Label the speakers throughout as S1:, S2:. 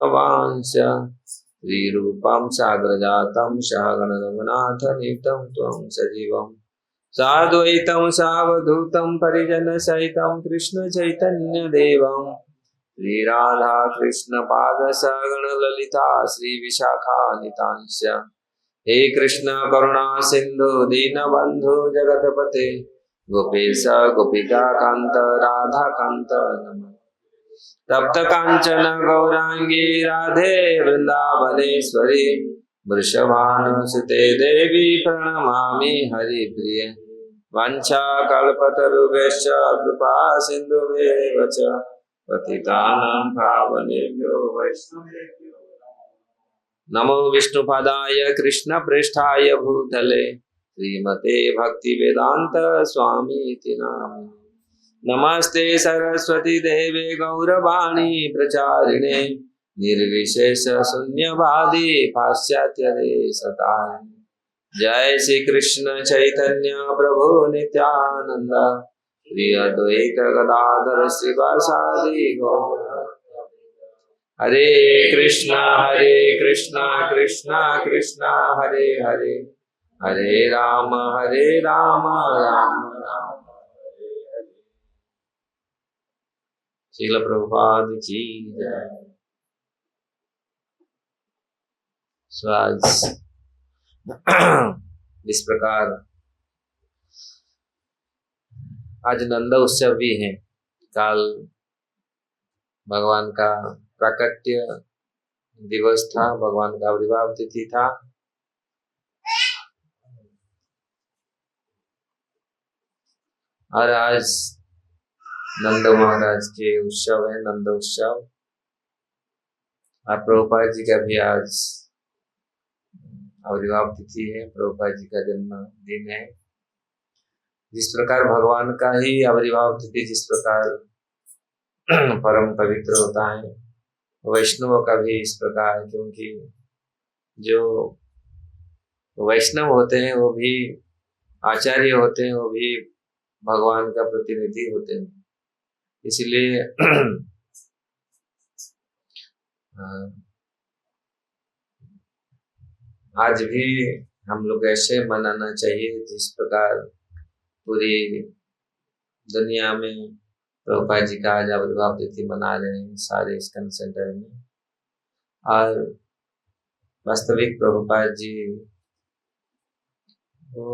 S1: वांश श्रीरूपं साग्रजातं सहगण रघुनाथ नित्यं त्वं सजीवम् साद्वैतं सावधूतं परिजनसहितं कृष्ण चैतन्य देवं श्री राधा कृष्ण पाद सगण ललिता श्री विशाखानितांश हे कृष्ण करुणा सिंधु दीनबंधु जगतपते गोपेश गोपिका कांत राधा कांत नमः तप्त कांचन गौरांगी राधे वृंदावनेश्वरी वृषभानुसुते देवी प्रणमामि हरिप्रिये वाञ्छा कल्पतरुभ्यश्च कृपा सिन्धुभ्येव च पतितानां पावनेभ्यो वैष्णवेभ्यो नमो विष्णुपदाय कृष्णप्रेष्ठाय भूतले श्रीमते भक्तिवेदान्त स्वामीति नामिने नमस्ते सरस्वती देवे गौरवाणी प्रचारिणे निर्विशेष शून्यवादी पाश्चात्य देशतारिणे जय श्री कृष्ण चैतन्य प्रभु नित्यानंद श्री अद्वैत गदाधर श्रीवासादि गौर हरे कृष्णा कृष्णा कृष्णा हरे हरे हरे राम राम राम श्रील प्रभुपाद की जय। सो आज इस प्रकार आज नंद उत्सव भी है। कल भगवान का प्राकट्य दिवस था, भगवान का आविर्भाव तिथि था। और आज नंद महाराज के उत्सव है, नंद उत्सव। और प्रभुपाद जी का भी आज आविर्भाव तिथि है, प्रभुपाद जी का जन्म दिन है। जिस प्रकार भगवान का ही आविर्भाव तिथि जिस प्रकार परम पवित्र होता है, वैष्णव का भी इस प्रकार, क्योंकि जो वैष्णव होते हैं वो भी आचार्य होते हैं, वो भी भगवान का प्रतिनिधि होते हैं। इसलिए आज भी हम लोग ऐसे मनाना चाहिए जिस प्रकार पूरी दुनिया में प्रभुपाद जी का आज आविर्भाव तिथि मना रहे हैं सारे इस्कॉन सेंटर में। और वास्तविक प्रभुपाद जी वो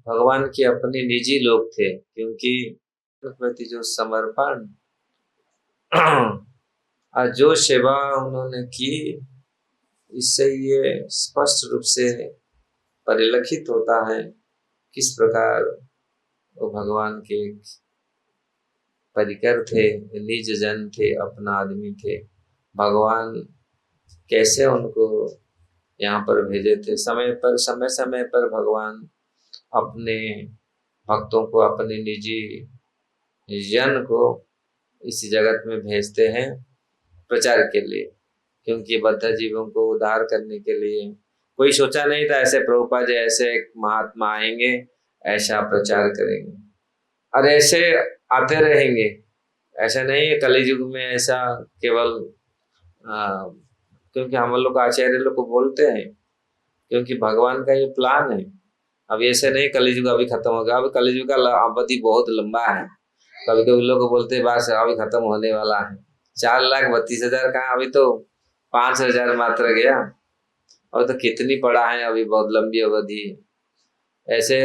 S1: भगवान के अपने निजी लोग थे, क्योंकि प्रति जो समर्पण और जो सेवा उन्होंने की, इससे ये स्पष्ट रूप से परिलक्षित होता है किस प्रकार वो भगवान के परिकर थे, निज जन थे, अपना आदमी थे। भगवान कैसे उनको यहाँ पर भेजे थे। समय समय पर भगवान अपने भक्तों को, अपने निजी जन को इस जगत में भेजते हैं प्रचार के लिए, क्योंकि बद्ध जीवों को उद्धार करने के लिए। कोई सोचा नहीं था ऐसे प्रभुपाद जी ऐसे एक महात्मा आएंगे, ऐसा प्रचार करेंगे और ऐसे आते रहेंगे। ऐसा नहीं है कलयुग में ऐसा केवल क्योंकि हम लोग आचार्य लोग को बोलते हैं, क्योंकि भगवान का ये प्लान है। अब ऐसे नहीं कलयुग अभी खत्म होगा, अभी कलयुग का अवधि बहुत लंबा है। कभी कभी लोग बोलते हैं बस अभी खत्म होने वाला है। 4,32,000 का, अभी तो 5,000 मात्र गया, और तो कितनी पड़ा है, अभी बहुत लंबी अवधि है। ऐसे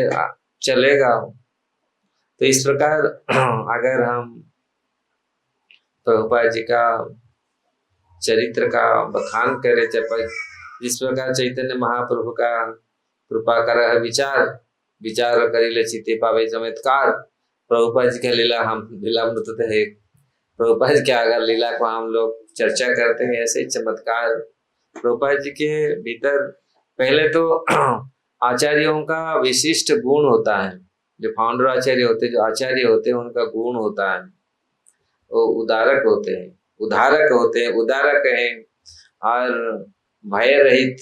S1: चलेगा। तो इस प्रकार अगर हम प्रभुपाद जी का चरित्र का बखान करे, जिस प्रकार चैतन्य महाप्रभु का कृपा कर विचार करिले चित्ते पावे चमत्कार। प्रभुपाद जी का लीलामृत है। प्रभुपाद जी के अगर लीला को हम लोग चर्चा करते हैं, ऐसे चमत्कार प्रभुपाद जी के भीतर। पहले तो आचार्यों का विशिष्ट गुण होता है। जो फाउंडर आचार्य होते हैं, जो आचार्य होते हैं, उनका गुण होता है वो उदारक होते हैं, उदारक होते हैं, उदारक हैं और भय रहित।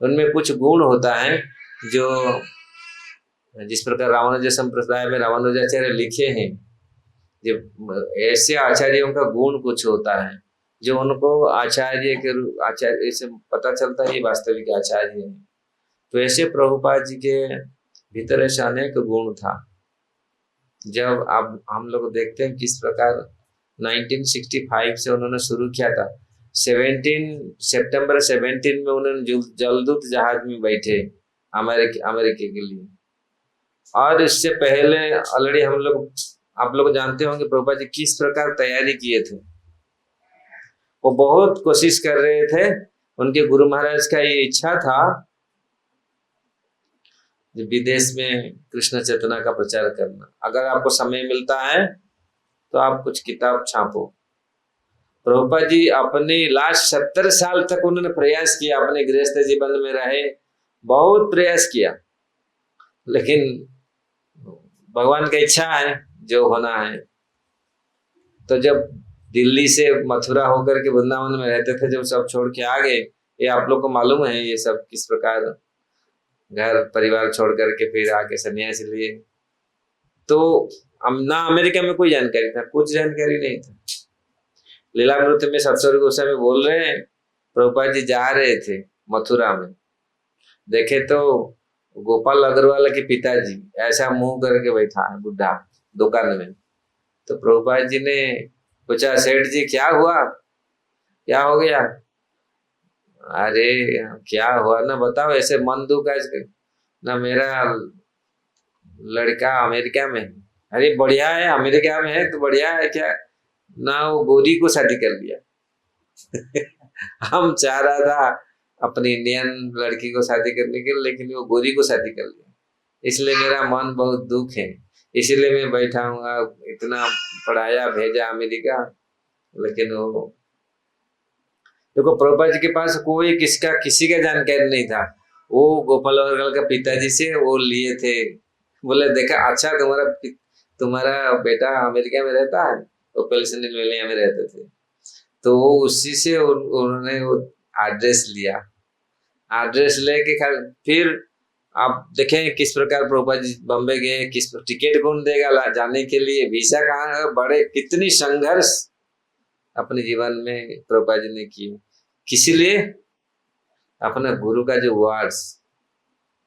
S1: उनमें कुछ गुण होता है जो जिस प्रकार रामानुज संप्रदाय में रामानुजाचार्य लिखे हैं, जब ऐसे आचार्यों का गुण कुछ होता है जो उनको आचार्य के आचार्य से पता चलता है ये वास्तविक आचार्य है। तो ऐसे प्रभुपाद जी के भीतर ऐसा अनेक गुण था। जब आप हम लोग देखते हैं किस प्रकार 1965 से उन्होंने शुरू किया था, 17 सितंबर में उन्होंने जलदूत जहाज में बैठे अमेरिका के लिए। और इससे पहले ऑलरेडी आप लोग जानते होंगे प्रभुपाद जी किस प्रकार तैयारी किए थे। वो बहुत कोशिश कर रहे थे, उनके गुरु महाराज का ये इच्छा था विदेश में कृष्ण चेतना का प्रचार करना। अगर आपको समय मिलता है तो आप कुछ किताब छापो। प्रभुपाद जी अपने लास्ट 70 साल तक उन्होंने प्रयास किया, अपने गृहस्थ जीवन में रहे, बहुत प्रयास किया, लेकिन भगवान की इच्छा है जो होना है। तो जब दिल्ली से मथुरा होकर के वृंदावन में रहते थे, जब सब छोड़ के आ गए, ये आप लोग को मालूम है ये सब किस प्रकार घर परिवार छोड़ करके फिर आके सन्यास लिए। तो ना अमेरिका में कोई जानकारी था, कुछ जानकारी नहीं था। लीलामृत में सत्संग गोस्वामी बोल रहे हैं प्रभुपाद जी जा रहे थे मथुरा में, देखे तो गोपाल अग्रवाल के पिताजी ऐसा मुंह करके बैठा है बुढ़ा दुकान में। तो प्रभुपाद जी ने पूछा, सेठ जी क्या हुआ, क्या हो गया? अरे क्या हुआ ना बताओ, ऐसे मन दुख है ना, मेरा लड़का अमेरिका में है। अरे बढ़िया है, अमेरिका में है तो बढ़िया है क्या ना, वो गोरी को शादी कर लिया। हम चाह रहा था अपनी इंडियन लड़की को शादी करने के लिए, लेकिन वो गोरी को शादी कर लिया, इसलिए मेरा मन बहुत दुख है, इसीलिए मैं बैठा हूँ। इतना पढ़ाया भेजा अमेरिका, लेकिन वो देखो प्रभुपाद जी के पास कोई किसी का जानकारी नहीं था। वो गोपाल अग्रवाल का पिताजी से वो लिए थे, बोले देखा अच्छा तुम्हारा बेटा अमेरिका में रहता है, वो पेंसिल्वेनिया में रहते थे। तो वो उसी से उन्होंने वो एड्रेस लिया, एड्रेस लेके फिर आप देखें किस प्रकार प्रभुपाद जी बम्बे गए, किस टिकट कौन देगा जाने के लिए, वीसा कहाँ है, बड़े कितनी संघर्ष अपने जीवन में प्रभुपाद जी ने की। किसी लिए अपना गुरु का जो वर्ड्स,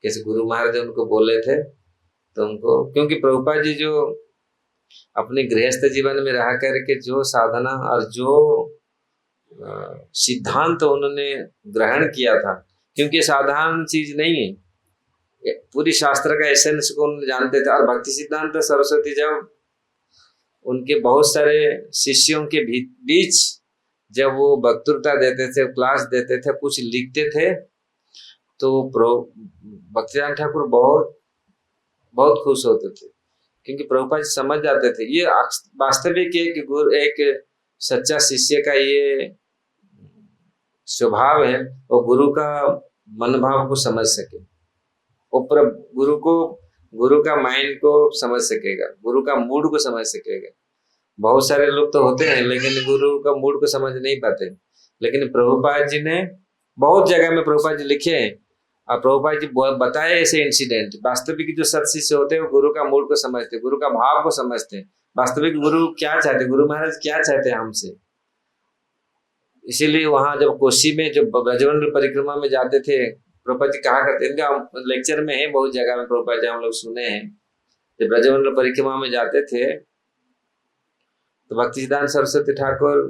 S1: कैसे गुरु महाराज उनको बोले थे, तो उनको क्योंकि प्रभुपाद जी जो अपने गृहस्थ जीवन में रह करके जो साधना और जो सिद्धांत उन्होंने ग्रहण किया था, क्योंकि साधारण चीज नहीं है, पूरी शास्त्र का एसेंस को उन्होंने जानते थे। और भक्ति सिद्धांत सरस्वती जब उनके बहुत सारे शिष्यों के बीच जब वो वक्तृता देते थे, क्लास देते थे, कुछ लिखते थे, तो भक्तिदान ठाकुर बहुत बहुत खुश होते थे, क्योंकि प्रभुपाद जी समझ जाते थे ये वास्तविक एक सच्चा शिष्य का ये स्वभाव है, वो गुरु का मनोभाव को समझ सके, वो गुरु का माइंड को समझ सकेगा, गुरु का मूड को समझ सकेगा। बहुत सारे लोग तो होते हैं लेकिन गुरु का मूड को समझ नहीं पाते, लेकिन प्रभुपाद जी ने बहुत जगह में प्रभुपाद जी लिखे हैं और प्रभुपाद जी बताए ऐसे इंसिडेंट। वास्तविक जो सत शिष्य होते हैं वो गुरु का मूड को समझते, गुरु का भाव को समझते हैं, वास्तविक गुरु क्या चाहते, गुरु महाराज क्या चाहते हैं हमसे। इसीलिए वहां जब कोशी में जब ब्रजमंडल परिक्रमा में जाते थे, प्रभुपाद जी कहा करते, इनका लेक्चर में है बहुत जगह में प्रभुपाद जी हम लोग सुने हैं, जब ब्रजमंडल परिक्रमा में जाते थे तो भक्ति सिद्धांत सरस्वती ठाकुर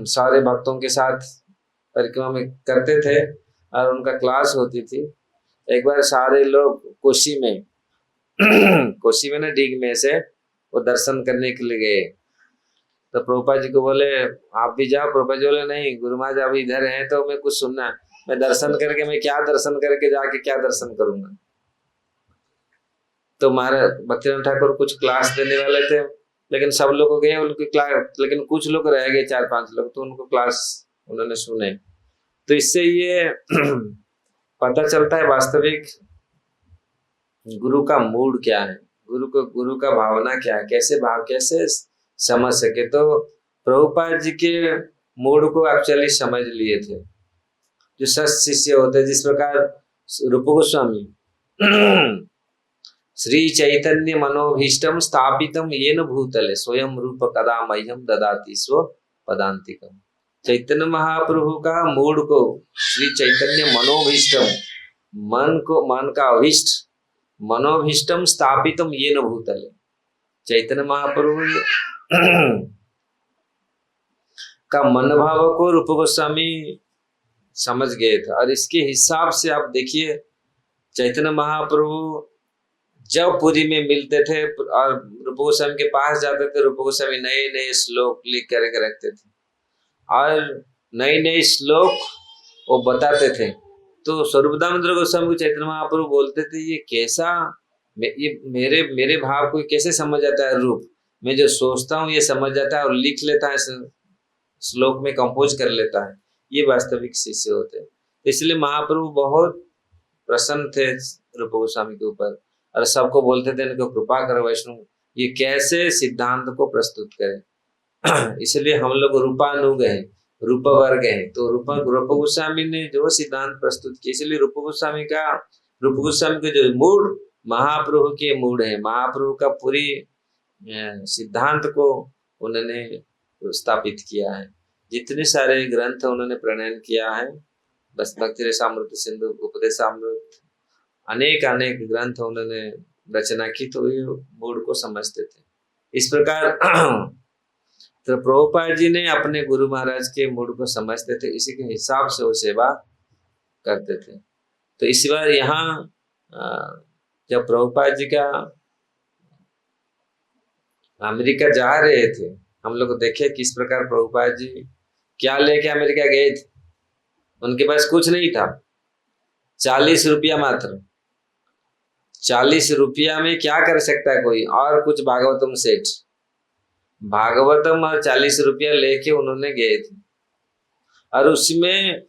S1: सारे भक्तों के साथ परिक्रमा में करते थे और उनका क्लास होती थी। एक बार सारे लोग कोशी में ना डीग में से वो दर्शन करने के लिए गए, तो प्रभुपाद जी को बोले आप भी जाओ। प्रभुपाद जी बोले नहीं गुरु महाराज अभी इधर हैं तो मैं कुछ सुनना, मैं दर्शन करके मैं क्या दर्शन करके जाके क्या दर्शन करूंगा। तो महाराज भक्तिराम ठाकुर कुछ क्लास देने वाले थे, लेकिन सब लोग गए उनकी क्लास, लेकिन कुछ लोग रह गए 4-5 लोग, तो उनको क्लास उन्होंने सुने। तो इससे ये पता चलता है वास्तविक गुरु का मूड क्या है, गुरु का भावना क्या है, कैसे समझ सके। तो प्रभुपाद जी के मूड को एक्चुअली समझ लिए थे जो सत शिष्य होते, जिस प्रकार रूप गोस्वामी श्री चैतन्य मनोभीष्टम स्थापितम येन भूतले स्वयं रूप कदा मह्यम ददाति स्व पदांतिकम। चैतन्य महाप्रभु का मूड को श्री चैतन्य मनोभीष्टम, मन का अभीष्ट, मनोभीष्टम स्थापितम येन भूतले। चैतन्य महाप्रभु का मन भाव को रूप गोस्वामी समझ गए थे। और इसके हिसाब से आप देखिए, चैतन्य महाप्रभु जब पुरी में मिलते थे और रूप गोस्वामी के पास जाते थे, रूप गोस्वामी नए नए श्लोक लिख करके रखते थे और नए नए श्लोक वो बताते थे। तो स्वरूपदामोदर गोस्वामी को चैतन्य महाप्रभु बोलते थे, ये कैसा, ये मेरे भाव को कैसे समझ जाता है, रूप मैं जो सोचता हूँ ये समझ जाता है और लिख लेता है, श्लोक में कंपोज कर लेता है। ये वास्तविक शिष्य होते हैं। इसलिए महाप्रभु बहुत प्रसन्न थे रूप गोस्वामी के ऊपर और सबको बोलते थे इनको कृपा करो वैष्णव, ये कैसे सिद्धांत को प्रस्तुत करें। इसलिए हम लोग रूपानुग हैं, रूप वर्ग हैं। तो रूप गोस्वामी ने जो सिद्धांत प्रस्तुत किया, इसलिए रूप गोस्वामी के जो मूड महाप्रभु के मूड है, महाप्रभु का पूरी सिद्धांत को उन्होंने स्थापित किया है। जितने सारे ग्रंथ उन्होंने प्रणयन किया है, बस भक्ति रसामृत सिंधु, उपदेशामृत, अनेक ग्रंथ उन्होंने रचना की, तो ये मूड को समझते थे। इस प्रकार तो प्रभुपाद जी ने अपने गुरु महाराज के मूड को समझते थे, इसी के हिसाब से वो सेवा करते थे। तो इस बार यहाँ जब प्रभुपाद जी का अमेरिका जा रहे थे, हम लोग देखे किस प्रकार प्रभुपाद जी क्या लेके अमेरिका गए थे। उनके पास कुछ नहीं था, 40 रुपया मात्र। 40 रुपया में क्या कर सकता है कोई, और कुछ भागवतम सेठ, भागवतम और 40 रुपया लेके उन्होंने गए थे। और उसमें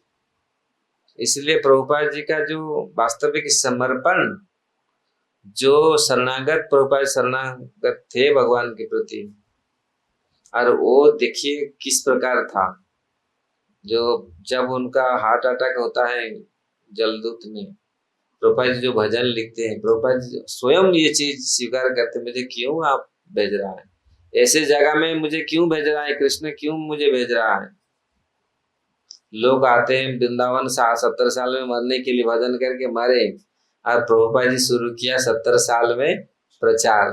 S1: इसलिए प्रभुपाद जी का जो वास्तविक समर्पण, जो शरणागत प्रभुपाद शरणागत थे भगवान के प्रति, और वो देखिए किस प्रकार था। जो जब उनका हार्ट अटैक होता है जलदूत में, प्रभुपाद जी जो भजन लिखते हैं, प्रभुपाद जी स्वयं ये चीज स्वीकार करते, मुझे क्यों आप भेज रहा है, ऐसे जगह में मुझे क्यों भेज रहा है, कृष्ण क्यों मुझे भेज रहा है। लोग आते हैं वृंदावन 70 साल में मरने के लिए, भजन करके मरे, और प्रभुपाद जी शुरू किया 70 साल में प्रचार।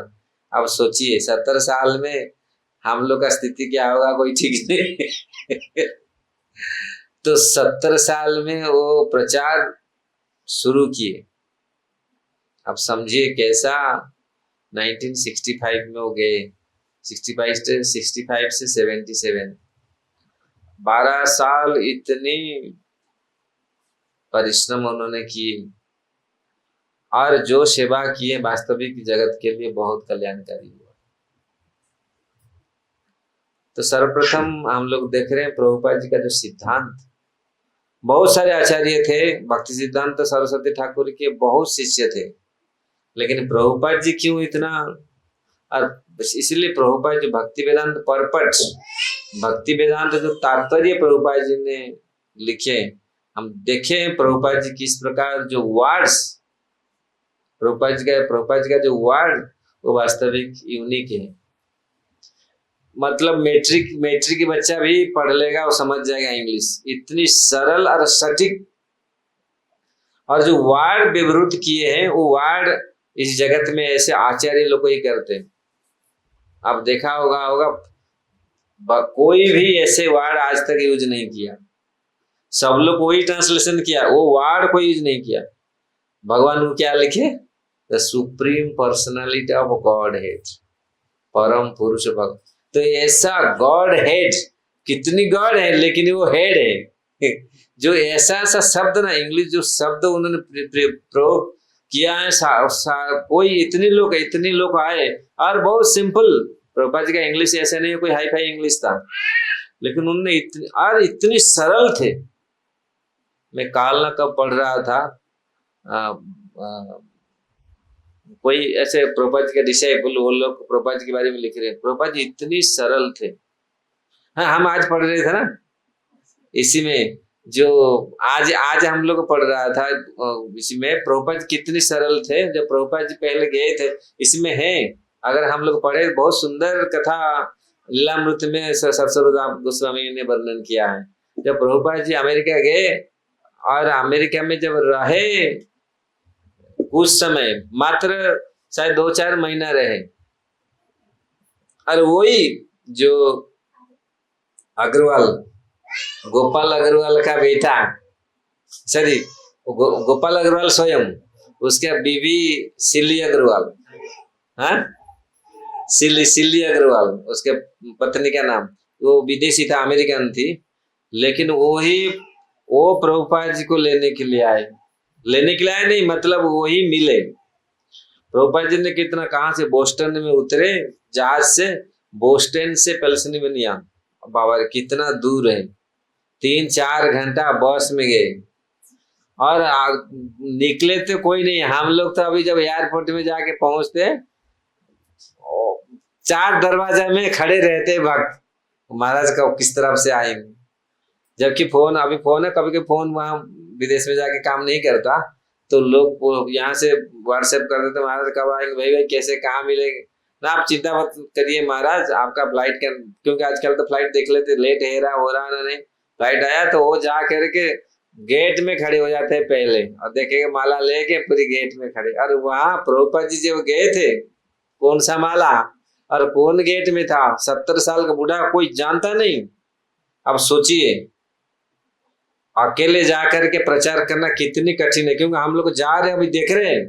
S1: अब सोचिए 70 साल में हम लोग का स्थिति क्या होगा, कोई ठीक नहीं। तो 70 साल में वो प्रचार शुरू किए। अब समझिए कैसा 1965 में वो गए, 65 से 77, 12 साल इतनी परिश्रम उन्होंने किए, और जो सेवा किए वास्तविक जगत के लिए बहुत कल्याणकारी हुआ। तो सर्वप्रथम हम लोग देख रहे हैं प्रभुपाद जी का जो सिद्धांत, बहुत सारे आचार्य थे, भक्ति सिद्धांत सरस्वती ठाकुर के बहुत शिष्य थे, लेकिन प्रभुपाद जी क्यों इतना, और इसलिए प्रभुपाद जी भक्ति वेदांत परपट, भक्ति वेदांत जो तात्पर्य प्रभुपाद जी ने लिखे, हम देखे प्रभुपाद जी किस प्रकार जो वर्ड्स प्रभुपाद जी का जो वर्ड वो वास्तविक यूनिक है। मतलब मैट्रिक की बच्चा भी पढ़ लेगा, वो समझ जाएगा इंग्लिश, इतनी सरल और सटीक, और जो वर्ड विवृत किए हैं वो वर्ड इस जगत में ऐसे आचार्य लोग ही करते हैं। आप देखा होगा कोई भी ऐसे वर्ड आज तक यूज नहीं किया, सब लोग वही ट्रांसलेशन किया, वो वर्ड कोई यूज नहीं किया। भगवान को क्या लिखे, the supreme personality of God head, परम पुरुष भगवान। तो ऐसा गॉड हेड, कितनी गॉड है लेकिन वो हेड है। जो ऐसा शब्द ना, इंग्लिश जो शब्द उन्होंने प्रयोग किया है, कोई इतने लोग आए, और बहुत सिंपल। प्रभुपाद जी का इंग्लिश ऐसा नहीं कोई हाई फाई इंग्लिश था, लेकिन उन्होंने इतनी सरल थे। मैं काल ना कब पढ़ रहा था, कोई ऐसे प्रभुपाद जी के डिसाइपल, वो लोग प्रभुपाद जी के बारे में लिख रहे हैं, प्रभुपाद जी इतनी सरल थे। हाँ, हम आज पढ़ रहे थे ना, इसी में जो आज हम लोग पढ़ रहा था, इसमें प्रभुपाद जी कितनी सरल थे। जब प्रभुपाद जी पहले गए थे, इसमें है, अगर हम लोग पढ़े, बहुत सुंदर कथा लीलामृत में सरस्वती गोस्वामी ने वर्णन किया है। जब प्रभुपाद जी अमेरिका गए और अमेरिका में जब रहे कुछ समय, मात्र शायद 2-4 महीना रहे, और वही जो अग्रवाल, गोपाल अग्रवाल का बेटा, सॉरी गोपाल अग्रवाल स्वयं, उसके बीवी सिली अग्रवाल, हाँ सिली अग्रवाल उसके पत्नी का नाम, वो विदेशी था, अमेरिकन थी, लेकिन वो प्रभुपाद जी को लेने के लिए आए नहीं, मतलब वही मिले। प्रभुपाद जी ने कितना, कहाँ से, बोस्टन में उतरे जहाज से, बोस्टन से पेंसिल्वेनिया, बाबा कितना दूर है, 3-4 घंटा बस में गए, और निकले तो कोई नहीं, हम लोग तो अभी जब एयरपोर्ट में जाके पहुंचते 4 दरवाजा में खड़े रहते भक्त, महाराज का किस तरफ से आएंगे, जबकि अभी फोन है, कभी फोन वहां विदेश में जाके काम नहीं करता, तो लोग यहाँ से व्हाट्सएप कर देते, महाराज कब आएंगे, भाई कैसे, कहाँ मिलेंगे ना, आप चिंता मत करिए महाराज, आपका फ्लाइट का, क्योंकि आजकल तो फ्लाइट देख लेते लेट हो रहा ना नहीं, फ्लाइट आया तो वो जा करके गेट में खड़े हो जाते हैं पहले, और देखेंगे माला लेके पूरी गेट में खड़े। और वहां प्रभुपाद जी जब गए थे, कौन सा माला और कौन गेट में था, 70 साल का बूढ़ा, कोई जानता नहीं। अब सोचिए अकेले जाकर के प्रचार करना कितनी कठिन है, क्योंकि हम लोग जा रहे हैं, अभी देख रहे हैं।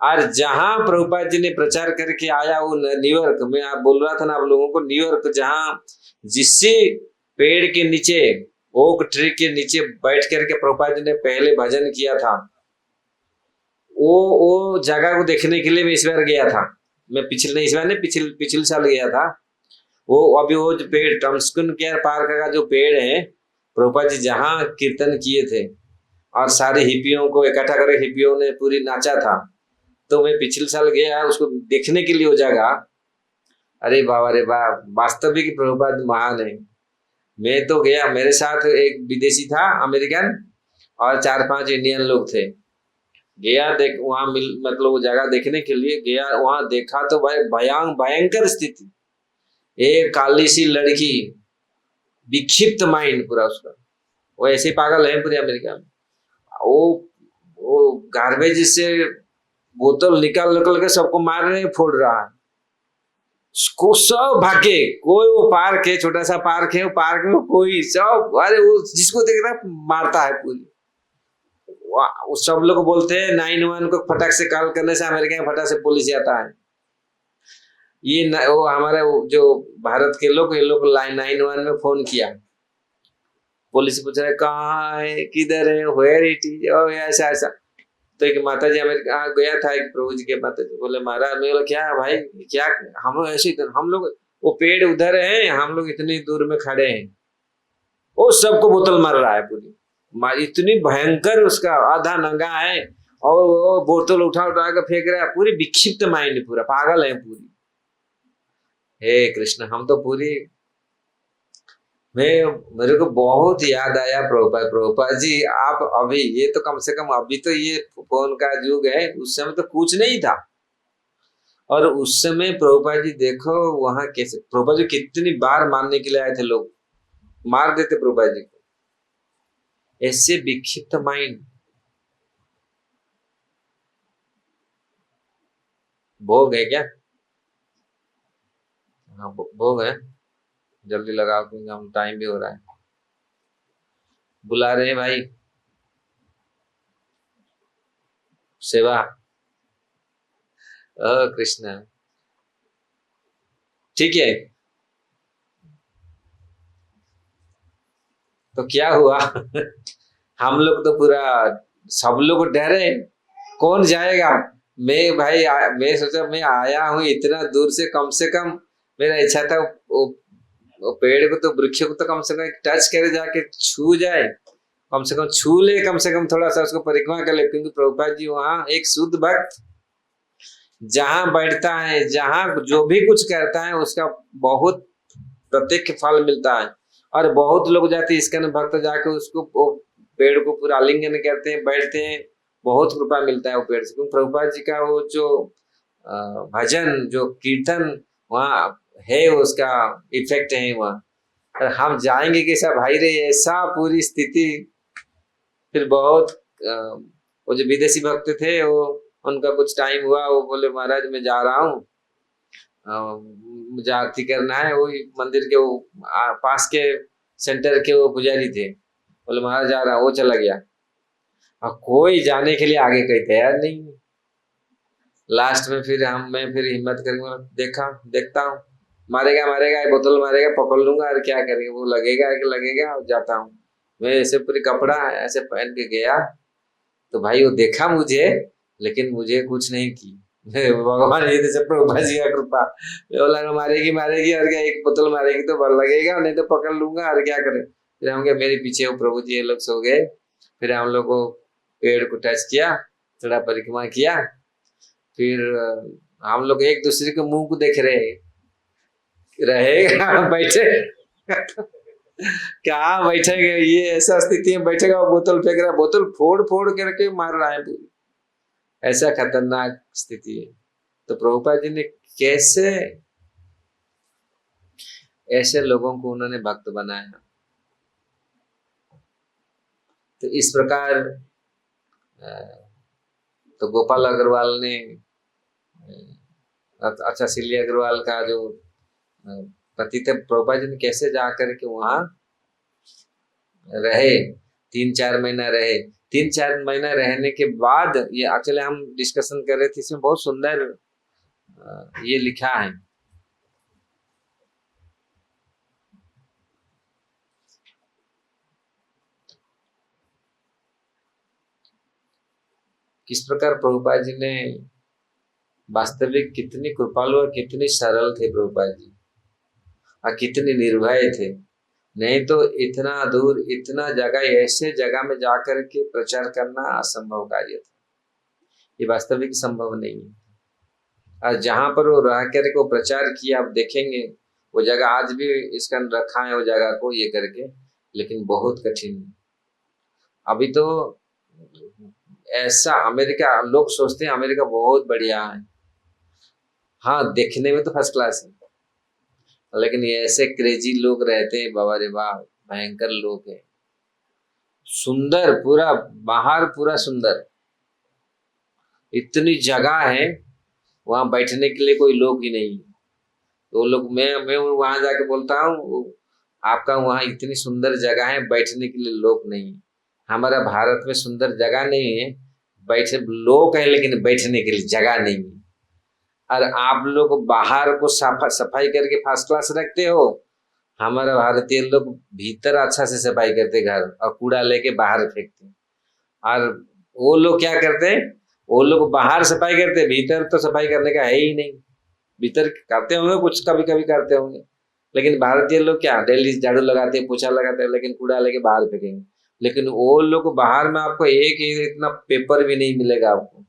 S1: और जहां प्रभुपाद जी ने प्रचार करके आया, वो न्यूयॉर्क में, आप बोल रहा था ना आप लोगों को, न्यूयॉर्क, जहां जिससे पेड़ के नीचे, ओक ट्री के नीचे बैठ करके प्रभुपाद जी ने पहले भजन किया था, वो जगह को देखने के लिए मैं इस बार गया था। मैं पिछले साल गया था। वो अभी वो जो पेड़, टम्सकुन केयर पार्क का जो पेड़ है, प्रभुपाद जी जहाँ कीर्तन किए थे और सारे हिप्पियों को इकट्ठा करके हिप्पियों ने पूरी नाचा था, तो मैं पिछले साल गया उसको देखने के लिए वो जगह। अरे बाबा रे बाप, वास्तविक प्रभुपाद महान है। मैं तो गया, मेरे साथ एक विदेशी था, अमेरिकन, और 4-5 इंडियन लोग थे। गया देख वहां मतलब वो जगह देखने के लिए गया, वहां देखा तो भाई भयंकर स्थिति, एक काली सी लड़की, विक्षिप्त माइंड पूरा उसका, वो ऐसे पागल है पूरे अमेरिका में। वो गार्बेज से बोतल निकाल के सबको मार रहे, फोड़ रहा है, उसको सब भागे, कोई वो पार्क है, छोटा सा पार्क है, वो पार्क में कोई सब, अरे वो जिसको देख रहा मारता है पूरी। सब लोग बोलते हैं 911 को फटाक से कॉल करने से अमेरिका में फटाक से पुलिस आता है। ये वो हमारे जो भारत के लोग, ये लोग 911 में फोन किया, पुलिस पूछ रहे कहाँ है, किधर है, वेयर इट इज, ऐसा ऐसा। तो एक माता जी अमेरिका गया था, एक प्रभु जी के माता जी बोले, महाराज, मैं बोला क्या भाई, क्या हम लोग ऐसे, हम लोग वो पेड़ उधर है, हम लोग इतनी दूर में खड़े हैं, वो सबको बोतल मार रहा है पूरी, इतनी भयंकर, उसका आधा नंगा है और वो बोतल उठा के फेंक रहा है, पूरी विक्षिप्त माइंड, पूरा पागल है पूरी। हे कृष्ण, हम तो पूरी, मेरे को बहुत याद आया प्रभुपाद जी, आप अभी ये तो कम से कम, अभी तो ये फोन का युग है, उस समय तो कुछ नहीं था। और उस समय प्रभुपाद जी देखो वहां कैसे, प्रभुपाद जी कितनी बार मारने के लिए आए थे, लोग मार देते प्रभुपाद जी को, ऐसे विक्षिप्त माइंड। भोग है क्या? हाँ भोग है, जल्दी लगाओ क्योंकि हम टाइम भी हो रहा है, बुला रहे हैं भाई, सेवा। कृष्ण, ठीक है। तो क्या हुआ हम लोग तो पूरा, सब लोग डरे, कौन जाएगा। मैं सोचा मैं आया हूँ इतना दूर से कम मेरा इच्छा था वो पेड़ को, तो वृक्ष को तो कम से कम टच करे, जाके छू जाए, कम से कम छू ले, कम से कम थोड़ा सा उसको परिक्रमा कर ले, क्योंकि प्रभुपाद जी वहां एक शुद्ध भक्त जहां बैठता है, जहां जो भी कुछ करता है, उसका बहुत प्रत्यक्ष फल मिलता है। और बहुत लोग जाते हैं इसके भक्त, जाके उसको पेड़ को पूरा आलिंगन करते हैं, बैठते हैं, बहुत कृपा मिलता है वो पेड़ से, क्योंकि प्रभुपाद जी का वो जो भजन, जो कीर्तन वहाँ है उसका इफेक्ट है वहाँ। और हम जाएंगे कैसा भाई रे, ऐसा पूरी स्थिति। फिर बहुत वो जो विदेशी भक्त थे वो, उनका कुछ टाइम हुआ, वो बोले महाराज मैं जा रहा हूँ, मुझे आरती करना है। वही मंदिर के वो पास के सेंटर के वो पुजारी थे, बोले महाराज जा रहा हूँ, वो चला गया। और कोई जाने के लिए आगे कहीं तैयार नहीं है। लास्ट में फिर मैं फिर हिम्मत करके मैं देखता हूँ, मारेगा मारेगा, बोतल मारेगा, पकड़ लूंगा और क्या करेंगे, वो लगेगा कि लगेगा, और जाता हूँ। मैं ऐसे पूरी कपड़ा ऐसे पहन के गया, तो भाई वो देखा मुझे, लेकिन मुझे कुछ नहीं की। भगवान ये तो प्रभुपा जी का कृपा। मैं बोला मारेगी मारेगी और क्या, एक बोतल मारेगी तो बल लगेगा, नहीं तो पकड़ लूंगा और क्या करें। फिर हम क्या, मेरे पीछे वो प्रभु जी ये लोग सो गए। फिर हम लोग को पेड़ को टच किया, थोड़ा परिक्रमा किया। फिर हम लोग एक दूसरे के मुंह को देख रहे बैठे क्या बैठेगा, ये ऐसा स्थिति में बैठेगा, बोतल फेंक रहा है, बोतल फोड़ फोड़ करके मार रहा है पूरी। ऐसा खतरनाक स्थिति है। तो प्रभुपाद जी ने कैसे ऐसे लोगों को उन्होंने भक्त बनाया। तो इस प्रकार तो गोपाल अग्रवाल ने, अच्छा सिल्ली अग्रवाल का जो पति थे, प्रभुपाद जी ने कैसे जा करके वहां रहे, 3-4 महीना रहे। 3-4 महीना रहने के बाद, ये एक्चुअली हम डिस्कशन कर रहे थे, इसमें बहुत सुंदर ये लिखा है। किस प्रकार प्रभुपाद जी ने वास्तविक कितनी कृपालु और कितनी सरल थे प्रभुपाद जी, और कितनी निर्भय थे। नहीं तो इतना दूर, इतना जगह, ऐसे जगह में जाकर के प्रचार करना असंभव कार्य था। ये वास्तविक संभव नहीं है। और जहां पर वो रह करके वो प्रचार किया, आप देखेंगे वो जगह आज भी इसका रखा है, वो जगह को ये करके, लेकिन बहुत कठिन है। अभी तो ऐसा अमेरिका, लोग सोचते हैं अमेरिका बहुत बढ़िया है, हाँ देखने में तो फर्स्ट क्लास है, लेकिन ये ऐसे क्रेजी लोग रहते हैं, बाबा रे बाप, भयंकर लोग हैं। सुंदर पूरा, बाहर पूरा सुंदर, इतनी जगह है, वहां बैठने के लिए कोई लोग ही नहीं। तो लोग, मैं वहां जाके बोलता हूँ, आपका वहां इतनी सुंदर जगह है, बैठने के लिए लोग नहीं। हमारा भारत में सुंदर जगह नहीं है, बैठे लोग हैं लेकिन बैठने के लिए जगह नहीं है। और आप लोग बाहर को सफाई करके फर्स्ट क्लास रखते हो, हमारे भारतीय लोग भीतर अच्छा से सफाई करते घर, और कूड़ा लेके बाहर फेंकते। और वो लोग क्या करते हैं, वो लोग बाहर सफाई करते, भीतर तो सफाई करने का है ही नहीं। भीतर करते होंगे कुछ, कभी कभी करते होंगे, लेकिन भारतीय लोग क्या, डेली झाड़ू लगाते हैं, पोछा लगाते हैं, लेकिन कूड़ा लेके बाहर फेंकेंगे। लेकिन वो लोग बाहर में आपको एक ही इतना पेपर भी नहीं मिलेगा आपको,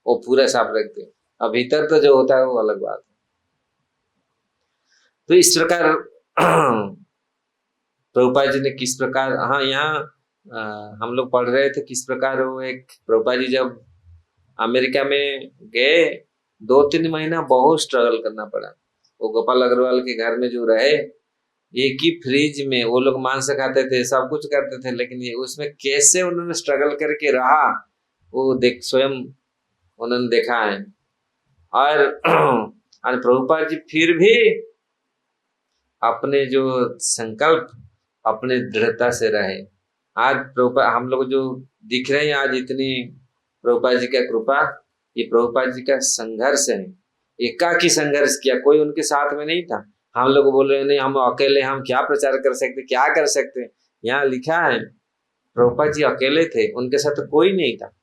S1: वो पूरा साफ रखते हैं। अब भीतर तो जो होता है वो अलग बात है। तो इस प्रकार प्रभुपाद जी ने किस प्रकार, हाँ यहाँ हम लोग पढ़ रहे थे किस प्रकार वो एक प्रभुपाद जी जब अमेरिका में गए, 2-3 महीना बहुत स्ट्रगल करना पड़ा। वो गोपाल अग्रवाल के घर में जो रहे, एक ही फ्रिज में वो लोग मांस खाते थे, सब कुछ करते थे, लेकिन ये उसमें कैसे उन्होंने स्ट्रगल करके रहा, वो देख स्वयं उन्होंने देखा है। और प्रभुपाद जी फिर भी अपने जो संकल्प, अपने दृढ़ता से रहे। आज प्रभुपाद हम लोग जो दिख रहे हैं आज, इतनी प्रभुपाद जी का कृपा, ये प्रभुपाद जी का संघर्ष है। एकाकी संघर्ष किया, कोई उनके साथ में नहीं था। हम लोग बोल रहे नहीं, हम अकेले, हम क्या प्रचार कर सकते, क्या कर सकते। यहाँ लिखा है प्रभुपाद जी अकेले थे, उनके साथ कोई नहीं था।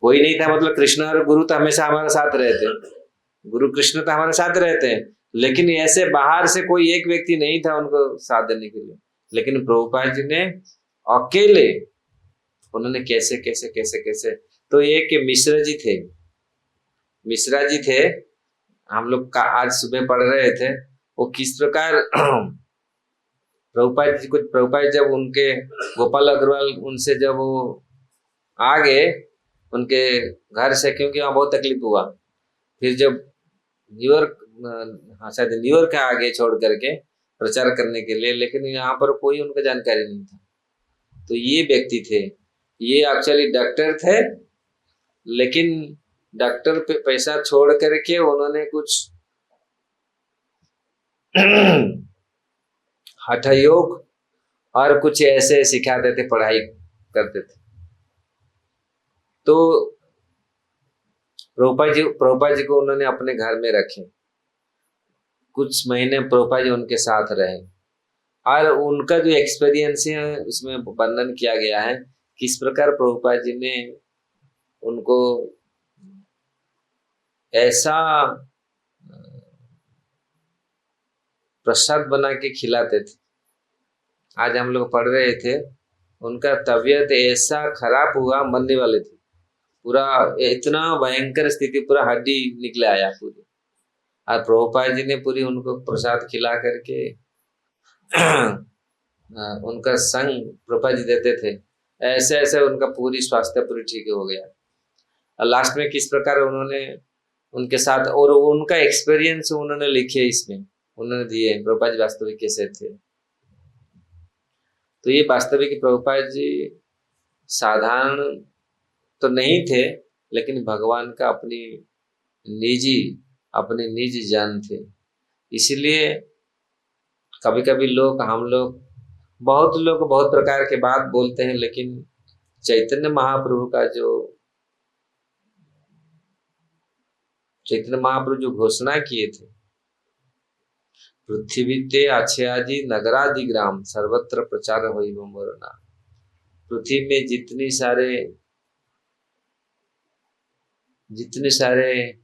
S1: कोई नहीं था मतलब कृष्ण और गुरु तो हमेशा हमारे साथ रहते हैं, गुरु कृष्ण तो हमारे साथ रहते हैं, लेकिन ऐसे बाहर से कोई एक व्यक्ति नहीं था उनको साथ देने के लिए। लेकिन प्रभुपाद जी ने अकेले, उन्होंने कैसे कैसे कैसे कैसे, तो एक मिश्रा जी थे, मिश्रा जी थे, हम लोग का आज सुबह पढ़ रहे थे, वो किस प्रकार प्रभुपाद जी को, प्रभुपाद जब उनके गोपाल अग्रवाल उनसे जब वो आ गए उनके घर से, क्योंकि वहां बहुत तकलीफ हुआ। फिर जब न्यूयॉर्क हाँ शायद न्यूयॉर्क आगे छोड़ करके प्रचार करने के लिए, लेकिन यहाँ पर कोई उनका जानकारी नहीं था। तो ये व्यक्ति थे, ये एक्चुअली डॉक्टर थे, लेकिन डॉक्टर पे पैसा छोड़ करके उन्होंने कुछ हठ योग और कुछ ऐसे सिखाते थे, पढ़ाई करते थे। तो प्रभुपाद जी को उन्होंने अपने घर में रखे, कुछ महीने प्रभुपाद जी उनके साथ रहे, और उनका जो एक्सपीरियंस है उसमें वर्णन किया गया है किस प्रकार प्रभुपाद जी ने उनको ऐसा प्रसाद बना के खिलाते थे। आज हम लोग पढ़ रहे थे, उनका तबीयत ऐसा खराब हुआ, मरने वाले थे, पूरा इतना भयंकर स्थिति, पूरा हड्डी निकले आया पूरी, और प्रभुपाद जी ने पूरी उनको प्रसाद खिला करके उनका संग प्रभुपाद जी देते थे। ऐसे ऐसे उनका पूरी स्वास्थ्य पूरी ठीक हो गया। और लास्ट में किस प्रकार उन्होंने उनके साथ, और उनका एक्सपीरियंस उन्होंने लिखे इसमें, उन्होंने दिए प्रभुपाद जी वास्तविक कैसे थे। तो ये वास्तविक प्रभुपाद जी साधारण तो नहीं थे, लेकिन भगवान का अपनी निजी जान थे। इसलिए कभी कभी हम लोग बहुत प्रकार के बात बोलते हैं, लेकिन चैतन्य महाप्रभु जो घोषणा किए थे, पृथ्वी ते अच्छाजी नगरादि ग्राम सर्वत्र प्रचार होई मोर नाम। पृथ्वी में जितने सारे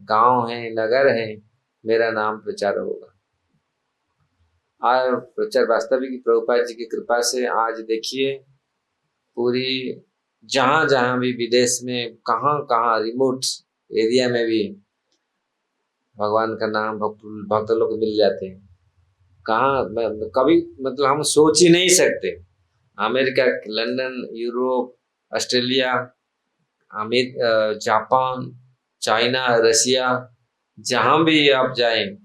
S1: गांव हैं, नगर हैं, मेरा नाम प्रचार होगा। और प्रचार वास्तविक प्रभुपाद जी की कृपा से आज देखिए, पूरी जहां जहां भी विदेश में, कहां रिमोट एरिया में भी भगवान का नाम भक्त लोग को मिल जाते हैं। कभी मतलब हम सोच ही नहीं सकते। America, London, Europe, Australia, Japan, China, Russia, जहां भी आप जाएं,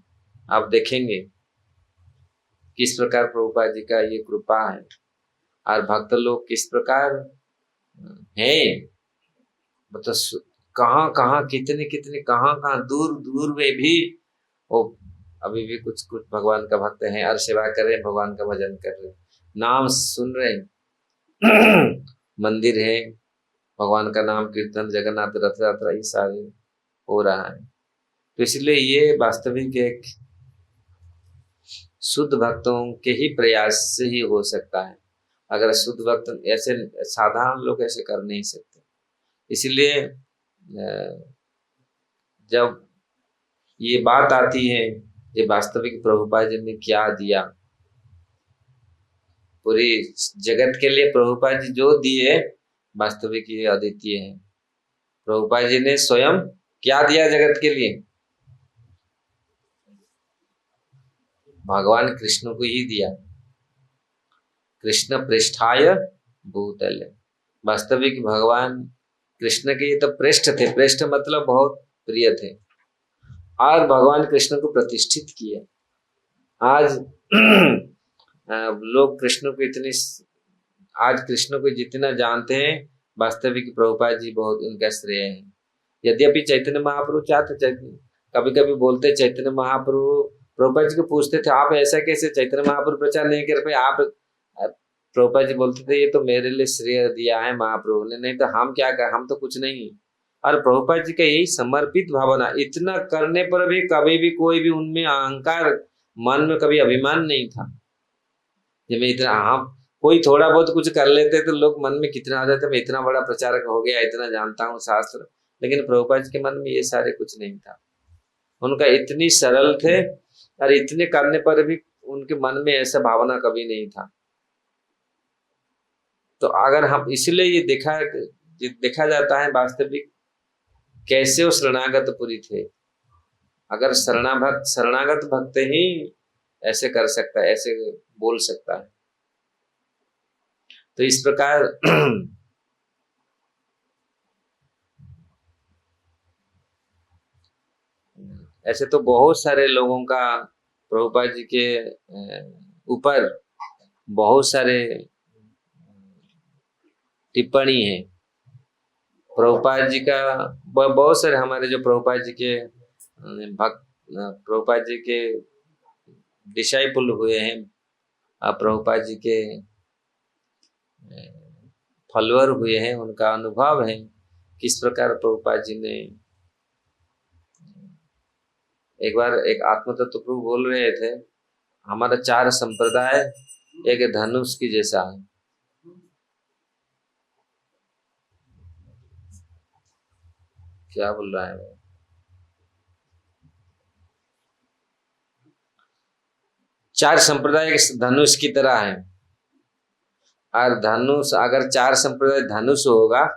S1: आप देखेंगे किस प्रकार प्रभुपाद जी का ये कृपा है, और भक्त लोग किस प्रकार हैं। मतलब कहाँ कितने कहाँ दूर दूर में भी वो अभी भी कुछ भगवान का भक्त हैं, और सेवा कर रहे हैं, भगवान का भजन कर रहे हैं, नाम सुन रहे हैं। मंदिर है, भगवान का नाम कीर्तन, जगन्नाथ रथ यात्रा, ये सारे हो रहा है। तो इसलिए ये वास्तविक एक शुद्ध भक्तों के ही प्रयास से ही हो सकता है। अगर शुद्ध भक्त ऐसे, साधारण लोग ऐसे कर नहीं सकते। इसलिए जब ये बात आती है, ये वास्तविक प्रभुपाद जी ने क्या दिया पूरी जगत के लिए, प्रभुपाद जी जो दिए वास्तविक ये अद्वितीय है। प्रभुपाद जी ने स्वयं क्या दिया जगत के लिए? भगवान कृष्ण को ही दिया। कृष्ण पृष्ठाय भूतले, वास्तविक भगवान कृष्ण के ये तो पृष्ठ थे, पृष्ठ मतलब बहुत प्रिय थे, और भगवान कृष्ण को प्रतिष्ठित किया। आज लोग आज कृष्ण को जितना जानते हैं, वास्तविक प्रभुपाद जी बहुत उनका श्रेय है। यद्यपि चैतन्य महाप्रभु कभी कभी बोलते, चैतन्य महाप्रभु प्रभुपाद जी को पूछते थे, आप ऐसा कैसे, चैतन्य महाप्रभु प्रचार नहीं कर पाए आप? प्रभुपाद जी बोलते थे, ये तो मेरे लिए श्रेय दिया है महाप्रभु ने, नहीं तो हम क्या कर, हम तो कुछ नहीं। और प्रभुपाद जी का यही समर्पित भावना, इतना करने पर भी कभी भी कोई भी उनमें अहंकार, मन में कभी अभिमान नहीं था। जब मैं इतना, हम कोई थोड़ा बहुत कुछ कर लेते तो लोग मन में कितना आ जाते, मैं इतना बड़ा प्रचारक हो गया, इतना जानता हूँ शास्त्र, लेकिन प्रभुपाद जी के मन में ये सारे कुछ नहीं था। उनका इतनी सरल थे, और इतने करने पर भी उनके मन में ऐसा भावना कभी नहीं था। तो अगर हम, इसलिए ये देखा जाता है वास्तविक कैसे वो शरणागत पुरी थे। अगर शरणागत भक्त ही ऐसे कर सकता है, ऐसे बोल सकता है। तो इस प्रकार ऐसे तो बहुत सारे लोगों का प्रभुपाद जी के ऊपर बहुत सारे टिप्पणी है। प्रभुपाद जी का बहुत सारे हमारे जो प्रभुपाद जी के भक्त, प्रभुपाद जी के डिसाइपल हुए हैं, प्रभुपाद जी के फॉलोअर हुए हैं, उनका अनुभव है किस प्रकार प्रभुपाद जी ने एक बार एक आत्म तत्व प्रभु बोल रहे थे, हमारा 4 संप्रदाय एक धनुष की जैसा है। क्या बोल रहा है वो? 4 संप्रदाय धनुष की तरह है, और धनुष अगर 4 संप्रदाय धनुष होगा,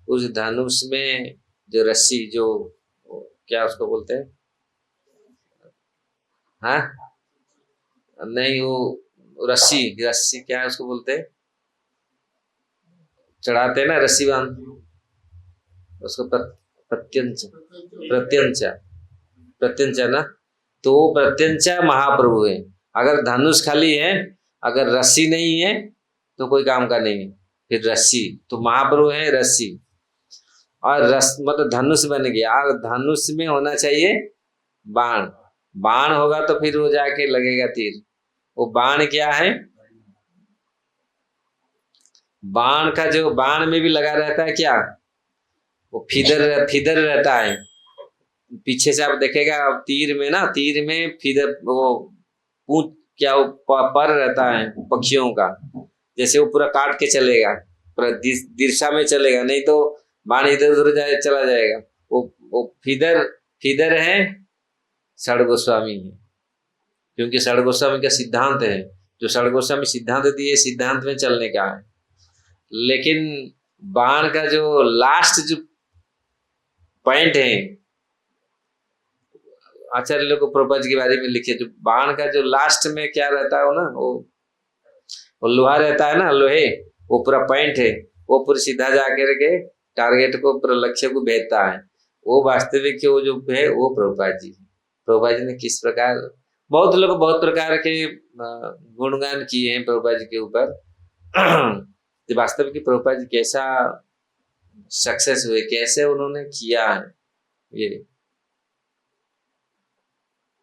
S1: उस धनुष में जो रस्सी, जो क्या उसको बोलते हैं, हाँ नहीं वो रस्सी, रस्सी क्या है उसको बोलते हैं, चढ़ाते हैं ना रस्सी बांध उसको, प्रत्यंचा, प्रत्यंचा, प्रत्यंचा ना, तो वो प्रत्यंचा महाप्रभु है। अगर धनुष खाली है, अगर रस्सी नहीं है तो कोई काम का नहीं है। फिर रस्सी तो महाप्रभु है, रस्सी और रस मतलब धनुष बन गया, और धनुष में होना चाहिए बाण, बाण होगा तो फिर वो जाके लगेगा तीर। वो बाण क्या है, बाण का जो बाण में भी लगा रहता है क्या, वो फीदर, फीदर रहता है पीछे से, आप देखेगा तीर में ना, तीर में फीदर वो पूंछ क्या वो पर रहता है पक्षियों का, जैसे वो पूरा काट के चलेगा, पूरा दिशा में चलेगा, नहीं तो बाण इधर उधर जाए चला जाएगा। वो फीदर, फीदर है षड गोस्वामी है, क्योंकि षड गोस्वामी का सिद्धांत है, जो षड गोस्वामी सिद्धांत दिए सिद्धांत में चलने का है। लेकिन बाण का जो लास्ट जो पॉइंट है, आचार्य लोग प्रभुपाद के बारे में लिखे, जो बाण का जो लास्ट में क्या रहता है वो ना, वो लोहा रहता है ना, लोहे, वो पूरा पॉइंट है, वो पूरा सीधा जाकर के टारगेट को, पूरा लक्ष्य को भेजता है। वो वास्तविक वो जो है वो प्रभुपाद जी, प्रभुपाद जी ने किस प्रकार, बहुत लोग बहुत प्रकार के गुणगान किए हैं प्रभुपाद जी के ऊपर। वास्तविक प्रभुपाद जी कैसा सक्सेस हुए, कैसे उन्होंने किया है ये,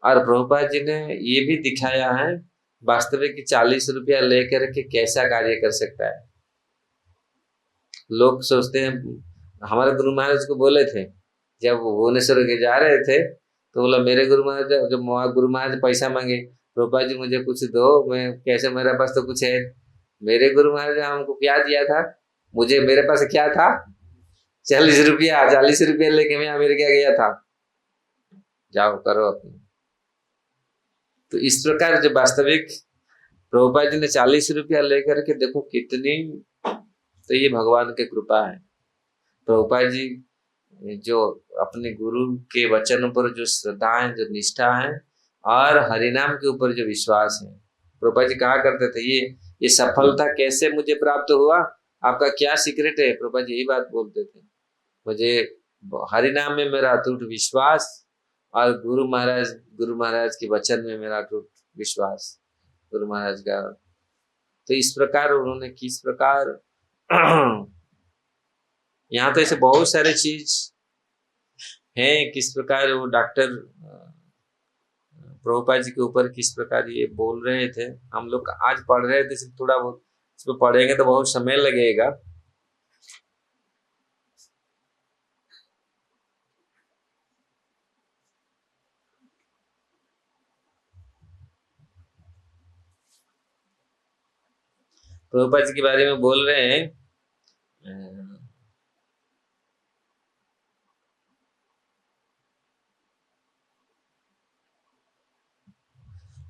S1: और प्रभुपाद जी ने ये भी दिखाया है वास्तविक 40 रुपया लेकर के कैसा कार्य कर सकता है। लोग सोचते हैं, हमारे गुरु महाराज को बोले थे जब भुवनेश्वर के जा रहे थे, तो बोला मेरे गुरु महाराज, जब गुरु महाराज पैसा मांगे, प्रभुपाद जी मुझे कुछ दो, मैं कैसे, मेरे पास तो कुछ है। मेरे गुरु महाराज ने हमको क्या दिया था, मुझे मेरे पास क्या था, 40 रुपया, 40 रुपया लेके मैं अमेरिका गया था, जाओ करो अपने। तो इस प्रकार जो वास्तविक प्रभुपाद जी ने 40 रुपया लेकर के, देखो कितनी, तो ये भगवान की कृपा है। प्रभुपाद जी जो अपने गुरु के वचनों पर जो श्रद्धा है, जो निष्ठा है, और हरिनाम के ऊपर जो विश्वास है, प्रभुपाद जी कहा करते थे ये सफलता कैसे मुझे प्राप्त हुआ, आपका क्या सीक्रेट है, प्रभुपाद जी यही बात बोलते थे, मुझे हरिनाम में मेरा अटूट विश्वास, और गुरु महाराज के वचन में मेरा अटूट विश्वास, गुरु महाराज का। तो इस प्रकार उन्होंने किस प्रकार यहाँ तो ऐसे बहुत सारे चीज हैं, किस प्रकार वो डॉक्टर प्रभुपाद जी के ऊपर किस प्रकार ये बोल रहे थे। हम लोग आज पढ़ रहे थे, सिर्फ थोड़ा बहुत इसमें पढ़ेंगे तो बहुत समय लगेगा। प्रभुपाद जी के बारे में बोल रहे हैं,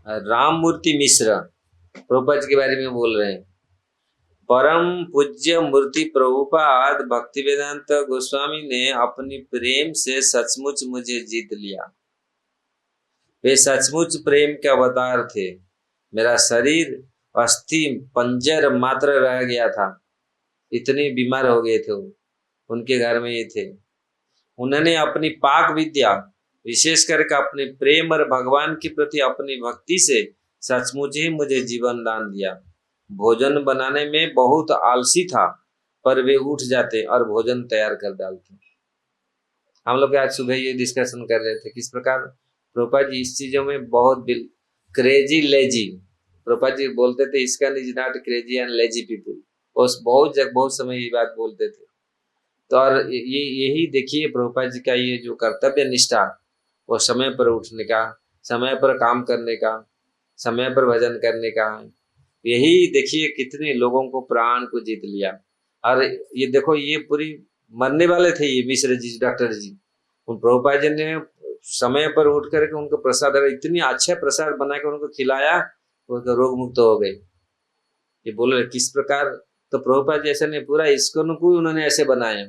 S1: राममूर्ति मिश्र प्रभुपाद जी के बारे में बोल रहे हैं, परम पूज्य मूर्ति प्रभुपाद भक्तिवेदांत गोस्वामी ने अपनी प्रेम से सचमुच मुझे जीत लिया। वे सचमुच प्रेम के अवतार थे। मेरा शरीर अस्थि पंजर मात्र रह गया था, इतने बीमार हो गए थे वो, उनके घर में ये थे। उन्होंने अपनी पाक विद्या विशेष करके अपने प्रेम और भगवान के प्रति अपनी भक्ति से सचमुच ही मुझे जीवन दान दिया। भोजन बनाने में बहुत आलसी था, पर वे उठ जाते और भोजन तैयार कर डालते। हम लोग आज सुबह ये डिस्कशन कर रहे थे किस प्रकार प्रभुपाद जी इस चीजों में बहुत क्रेजी लेजी। प्रभुपाद जी बोलते थे इसका is not crazy and lazy people. बहुत समय ये बात बोलते थे। तो और यही देखिए प्रभुपाद जी का ये जो कर्तव्य निष्ठा, वो समय पर उठने का, समय पर काम करने का, समय पर भजन करने का, यही देखिए कितने लोगों को प्राण को जीत लिया। और ये देखो ये पूरी मरने वाले थे ये मिश्र जी, डॉक्टर जी, उन प्रभुपाद जी ने समय पर उठ करके उनको प्रसाद, इतनी अच्छा प्रसाद बना के उनको खिलाया, उनको रोग मुक्त हो गए। ये बोले किस प्रकार, तो प्रभुपाद जी ऐसा नहीं, पूरा इस्कॉन को उन्होंने ऐसे बनाया।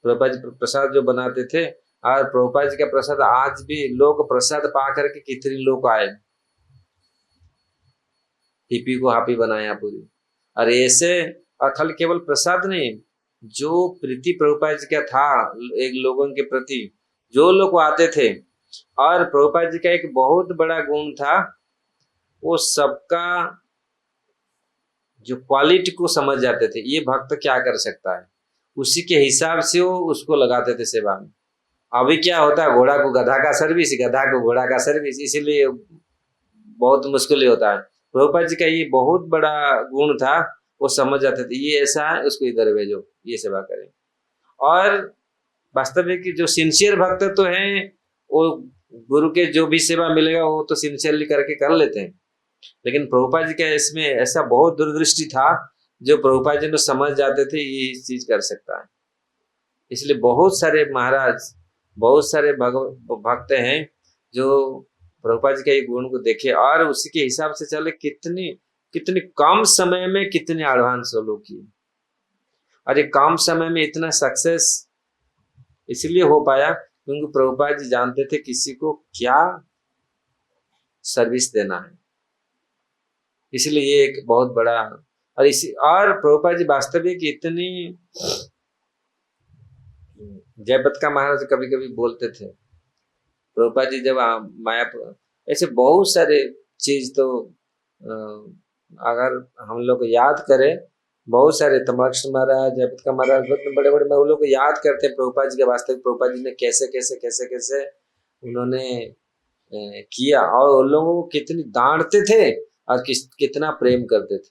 S1: प्रभुपाद जी प्रसाद जो बनाते थे, और प्रभुपाद जी का प्रसाद आज भी लोग प्रसाद पा करके कितने लोग आए, हिपी को हापी बनाया पूरी। और ऐसे और खाली केवल प्रसाद नहीं, जो प्रीति प्रभुपाद जी का था एक लोगों के प्रति, जो लोग आते थे, और प्रभुपाद जी का एक बहुत बड़ा गुण था, वो सबका जो क्वालिटी को समझ जाते थे, ये भक्त क्या कर सकता है, उसी के हिसाब से वो उसको लगाते थे सेवा में। अभी क्या होता है, घोड़ा को गधा का सर्विस, गधा को घोड़ा का सर्विस, इसीलिए बहुत मुश्किल होता है। प्रभुपाद जी का ये बहुत बड़ा गुण था, वो समझ जाते थे ये ऐसा है, उसको इधर भेजो, ये सेवा करें। और वास्तविक की जो सिंसियर भक्त तो हैं, वो गुरु के जो भी सेवा मिलेगा वो तो सिंसियरली करके कर लेते हैं। लेकिन प्रभुपाद जी का इसमें ऐसा बहुत दूरदृष्टि था, जो प्रभुपाद जी को समझ जाते थे ये चीज कर सकता है। इसलिए बहुत सारे महाराज, बहुत सारे भक्त हैं जो प्रभुपाद जी के ये गुण को देखे और उसी के हिसाब से चले। कितनी कम समय में कितने एडवांस लोग किए, और ये कम समय में इतना सक्सेस इसलिए हो पाया क्योंकि प्रभुपाद जी जानते थे किसी को क्या सर्विस देना है। इसलिए ये एक बहुत बड़ा, और प्रभुपाद जी वास्तविक इतनी, जयपताका महाराज कभी कभी बोलते थे, प्रभुपाद जी जब मायापुर, ऐसे बहुत सारे चीज तो अगर हम लोग याद करें, बहुत सारे तमाक्षर महाराज, जयपताका महाराज, बड़े बड़े वो लोग याद करते हैं प्रभुपाद जी के वास्तविक प्रभुपाद जी ने कैसे कैसे कैसे कैसे उन्होंने किया, और उन लोगों को कितनी डांटते थे और कितना प्रेम करते थे।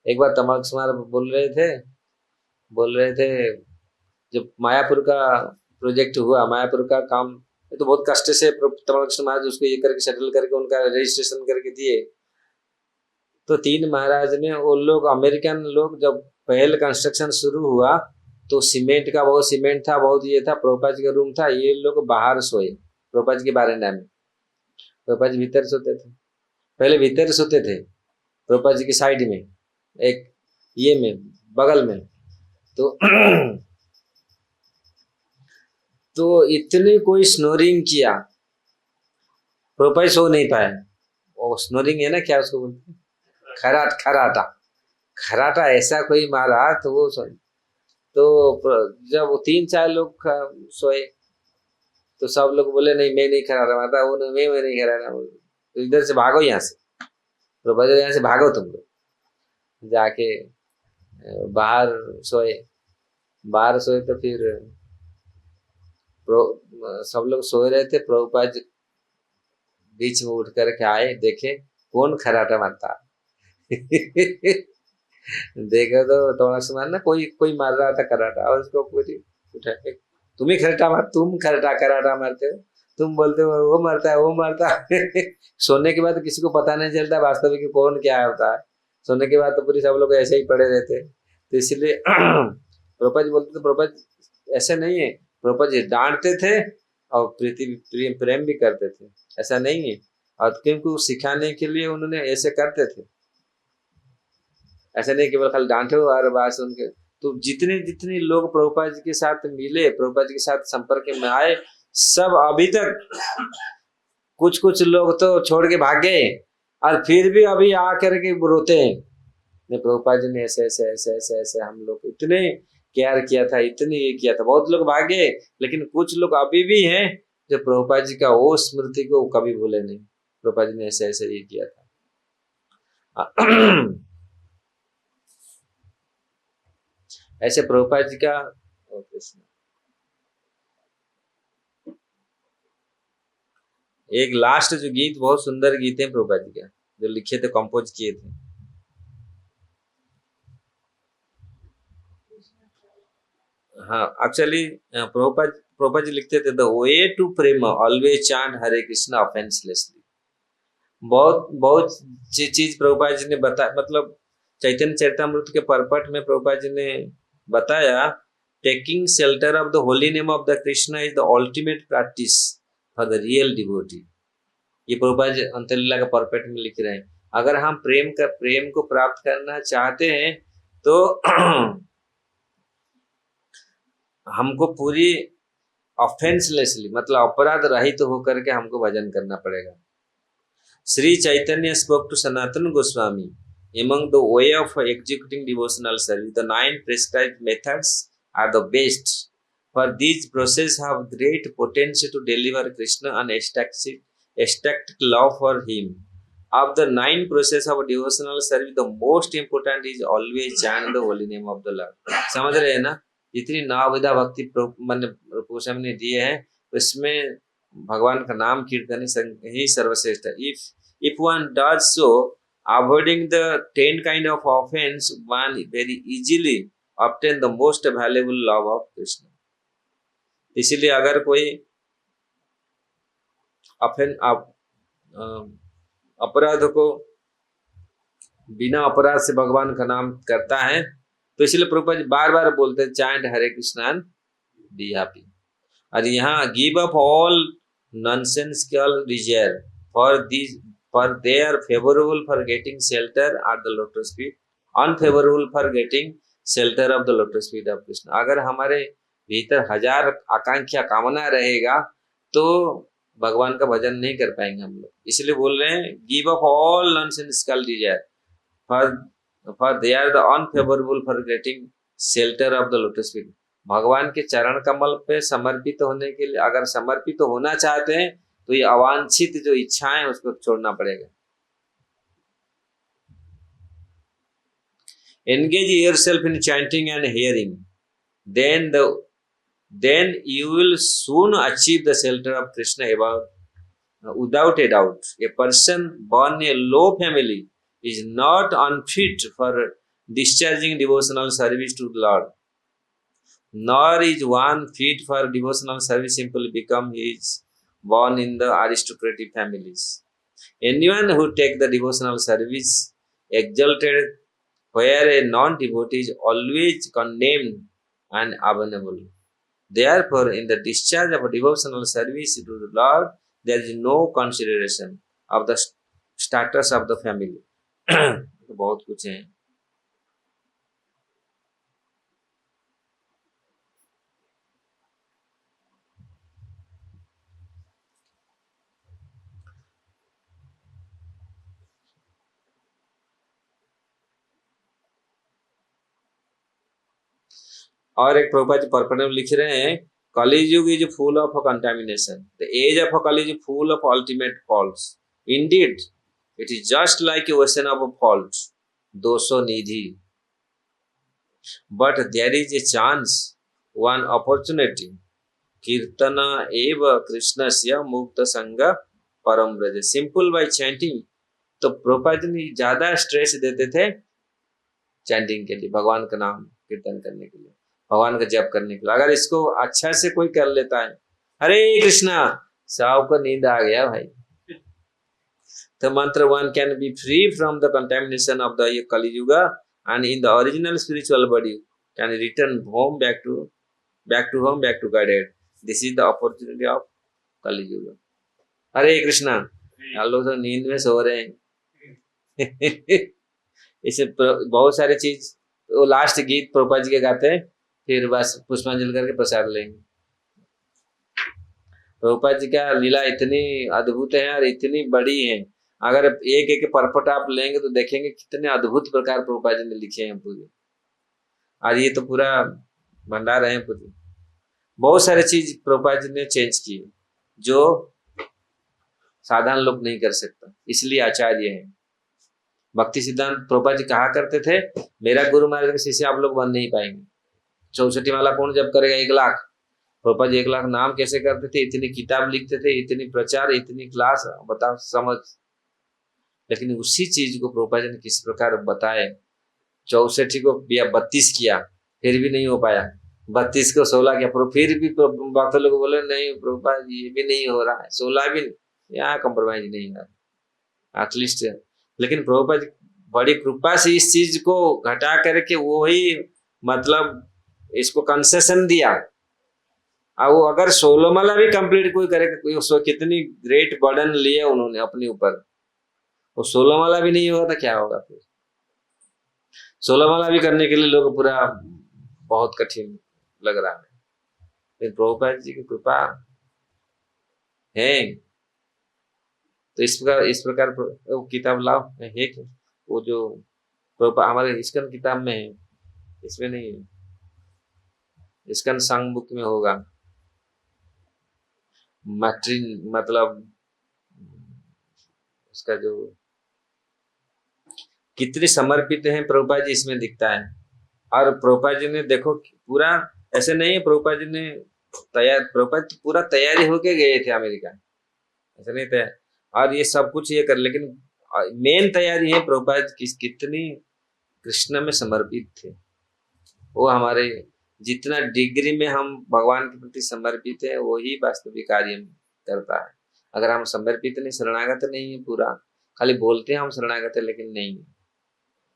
S1: एक बार तमाक्षर महाराज बोल रहे थे जब मायापुर का प्रोजेक्ट हुआ, मायापुर का काम तो बहुत कष्ट से तमाक्षर महाराज उसको ये करके सेटल करके उनका रजिस्ट्रेशन करके दिए। तो 3 महाराज ने, वो लोग अमेरिकन लोग, जब पहले कंस्ट्रक्शन शुरू हुआ तो सीमेंट का बहुत सीमेंट था, बहुत ये था, प्रभुपाद जी का रूम था, ये लोग बाहर सोए प्रभुपाद जी के बारांडा में, प्रभुपाद जी भीतर सोते थे। पहले भीतर सोते थे प्रभुपाद जी की साइड में, एक ये में बगल में, तो इतनी कोई स्नोरिंग किया, प्रभुपाद सो नहीं पाए। वो स्नोरिंग है ना, क्या उसको बोलते हैं, खराटा ऐसा कोई मारा तो वो सोए। तो जब 3-4 लोग सोए तो सब लोग बोले नहीं मैं नहीं खराटा मारता, वो मैं नहीं खराटा, तो इधर से भागो, यहाँ से प्रभुपाद यहाँ से भागो तुम लोग। जाके बाहर सोए तो फिर सब लोग सोए रहे थे, प्रभुपाद बीच में उठ करके आए, देखे कौन खराटा मारता देखो तो थोड़ा सा मारना, कोई मार रहा था कराटा, और उसको पूरी उठा के तुम ही कराटा मारते हो, तुम बोलते हो वो मारता है सोने के बाद किसी को पता नहीं चलता वास्तविक कौन क्या होता है। सोने के बाद तो पूरी सब लोग ऐसे ही पड़े रहते, तो इसलिए प्रभुपाद जी बोलते थे, प्रभुपाद ऐसे नहीं है, प्रभुपाद जी डांटते थे और प्रेम भी करते थे, ऐसा नहीं है। और क्योंकि सिखाने के लिए उन्होंने ऐसे करते थे, ऐसा नहीं केवल खाली डांटे और बात सुन के। तो जितने लोग प्रभुपाद जी के साथ मिले, प्रभुपाद जी के साथ संपर्क में आए, सब अभी तक कुछ लोग तो छोड़ के भाग गए, और फिर भी अभी आकर के रोते हैं, प्रभुपाद जी ने ऐसे हम लोग केयर किया था, इतनी ये किया था। बहुत लोग भागे, लेकिन कुछ लोग अभी भी हैं जो प्रभुपाद जी का वो स्मृति को कभी भूले नहीं। प्रभुपाद जी ने ऐसे ऐसे ये किया था। ऐसे प्रभुपाद जी का एक लास्ट जो गीत, बहुत सुंदर गीत है प्रभुपाद जी का, जो लिखे थे, कंपोज किए थे। हाँ, एक्चुअली प्रभुपाद जी लिखते थे, the way to prem always chant Hare Krishna offenselessly. बहुत बहुत चीज प्रभुपाद जी ने बताया, मतलब चैतन्य चरितमृत के परपट में प्रभुपाद जी ने बताया, taking shelter of the holy name of the Krishna is the ultimate practice for the real devotee. ये प्रभुपाद जी अंतरलीला का परपट में लिख रहे हैं। अगर हम प्रेम को प्राप्त करना चाहते हैं तो हमको पूरी ऑफेंसलेसली, मतलब अपराध रहित तो होकर के हमको भजन करना पड़ेगा। Sri Chaitanya spoke to Sanatana Goswami, among the way of executing devotional service, the 9 prescribed methods are the best. For these process have great potential to deliver Krishna an ecstatic love for him. Of the 9 process of devotional service, the most important is always chant the holy name of the Lord. समझ रहे हैं ना? जितनी 9 विधा भक्ति गोस्वामी ने दिए हैं, उसमें भगवान का नाम कीर्तन ही सर्वश्रेष्ठ है। If one does so, avoiding the 10 kind of offense, one very easily obtain the most valuable love of Krishna. इसीलिए अगर कोई अपराध को बिना अपराध से भगवान का नाम करता है, तो इसलिए प्रभुपाद जी बार बार बोलते हैं, chant Hare Krishna and be happy. और यहाँ give up all nonsensical desire for they are favorable for getting shelter at the lotus feet, unfavorable for getting shelter of the lotus feet of Krishna. अगर हमारे भीतर 1000 आकांक्षा कामना रहेगा तो भगवान का भजन नहीं कर पाएंगे हम लोग। इसलिए बोल रहे हैं, give up all nonsensical desire for they are the unfavorable for getting shelter of the lotus feet. भगवान के चरण कमल पे समर्पित होने के लिए, अगर समर्पित होना चाहते हैं तो ये अवांछित जो इच्छाएं उसको छोड़ना पड़ेगा। Engage yourself in chanting and hearing, then you will soon achieve the shelter of Krishna without a doubt. A person born in a low family is not unfit for discharging devotional service to the Lord, nor is one fit for devotional service simply because he is born in the aristocratic families. Anyone who takes the devotional service exalted where a non-devotee is always condemned and abominable. Therefore, in the discharge of a devotional service to the Lord, there is no consideration of the status of the family. तो बहुत कुछ है। और एक प्रभुपाद जी पर्पट में लिख रहे हैं, Kaliyuga is full of contamination, the age of Kaliyuga full of ultimate faults, indeed it is just like a ocean of fault, दोषो निधि, but there is a chance, one opportunity, कीर्तन एव कृष्णस्य मुक्त संग परम ब्रज, सिंपल बाय चैंटिंग। तो प्रभुपाद जी ज्यादा स्ट्रेस देते थे चैंटिंग के लिए, भगवान का नाम कीर्तन करने के लिए, भगवान का जप करने के लिए। अगर इसको अच्छा से कोई कर लेता है, हरे कृष्णा, साहब को नींद आ गया भाई, तो mantra one can be free from the contamination of the Kaliyuga and in the original spiritual body can return home back to God. This is the opportunity of Kaliyuga. Hare Krishna, हम लोग तो नींद में सो रहे हैं। इसे बहुत सारे चीज, वो लास्ट गीत प्रभुपाद जी के गाते हैं, फिर बस पुष्पांजलि करके प्रसाद लेंगे। प्रभुपाद जी का लीला इतनी अद्भुत है और इतनी बड़ी है, अगर एक एक परपट आप लेंगे तो देखेंगे कितने अद्भुत प्रकार प्रभुपाद जी ने लिखे हैं पूरे। और ये तो पूरा भंडार है पूरी। बहुत सारे चीज प्रभुपाद जी ने चेंज किए जो साधारण लोग नहीं कर सकता, इसलिए आचार्य है। भक्ति सिद्धांत प्रभुपाद जी कहा करते थे, मेरा गुरु महाराज के शिष्य आप लोग बन नहीं पाएंगे। 64 वाला कौन जब करेगा 1 लाख? प्रभुपाद जी 1 लाख नाम कैसे करते थे, इतनी किताब लिखते थे, इतनी प्रचार, इतनी क्लास, बताओ समझ। लेकिन उसी चीज को प्रभुपाद जी ने किस प्रकार बताए। 64 को 32 किया, फिर भी नहीं हो पाया। 32 को 16 किया, फिर भी भक्त लोग बोले नहीं प्रभुपाद जी ये भी नहीं हो रहा है, 16 भी यहाँ कॉम्प्रोमाइज नहीं है एटलीस्ट। लेकिन प्रभुपाद बड़ी कृपा से इस चीज को घटा करके वो ही मतलब इसको कंसेशन दिया। अब वो अगर 16 माला भी कंप्लीट कोई करेगा, कोई उसको कितनी ग्रेट बर्डन लिए उन्होंने अपने ऊपर, वो 16 माला भी नहीं होगा तो क्या होगा फिर। 16 माला भी करने के लिए लोग पूरा बहुत कठिन लग रहा है, लेकिन प्रभुपाद जी की कृपा है। तो इस प्रकार वो किताब लाओ है कि वो जो हमारे इस्कन किताब में है, इसमें नहीं है, इस्कन संग बुक में होगा। मैट्रिन मतलब उसका जो कितने समर्पित हैं प्रभुपाद जी इसमें दिखता है। और प्रभुपाद जी ने देखो पूरा ऐसे नहीं है, प्रभुपाद जी ने प्रभुपाद पूरा तैयारी होके गए थे अमेरिका, ऐसा नहीं था। और ये सब कुछ ये कर, लेकिन मेन तैयारी है प्रभुपाद कितनी कृष्ण में समर्पित थे। वो हमारे जितना डिग्री में हम भगवान के प्रति समर्पित है वही वास्तविक कार्य करता है। अगर हम समर्पित नहीं, शरणागत नहीं है, पूरा खाली बोलते हैं हम शरणागत है लेकिन नहीं है।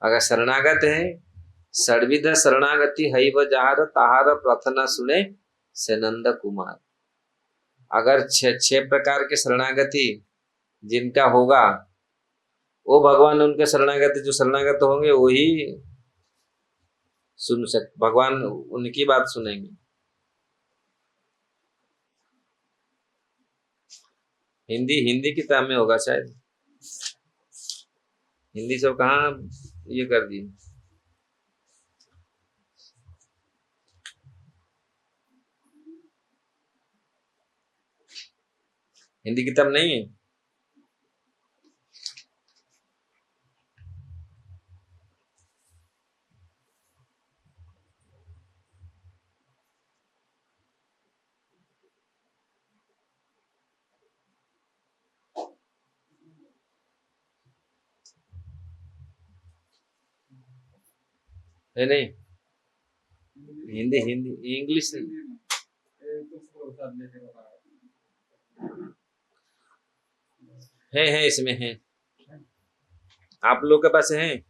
S1: अगर शरणागत है, षड्विध शरणागति हैव जहार ताहार प्रार्थना सुने से नंद कुमार। अगर 6 प्रकार के शरणागति जिनका होगा, वो भगवान उनके शरणागति जो शरणागत होंगे वही सुन सकते, भगवान उनकी बात सुनेंगे। हिंदी हिंदी किताब में होगा शायद, हिंदी सब कहाँ ये कर दी। हिंदी किताब नहीं है। है नहीं, हिंदी हिंदी इंग्लिश है इसमें है। आप लोग के पास है?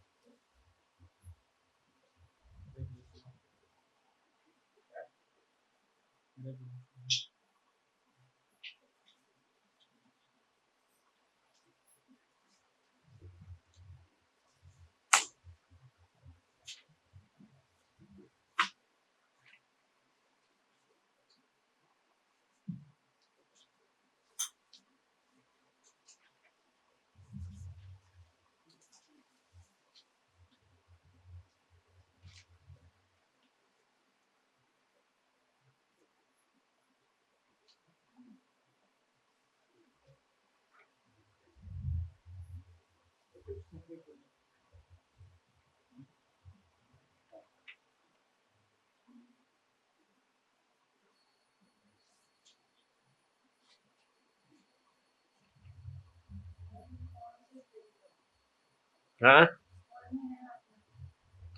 S1: हाँ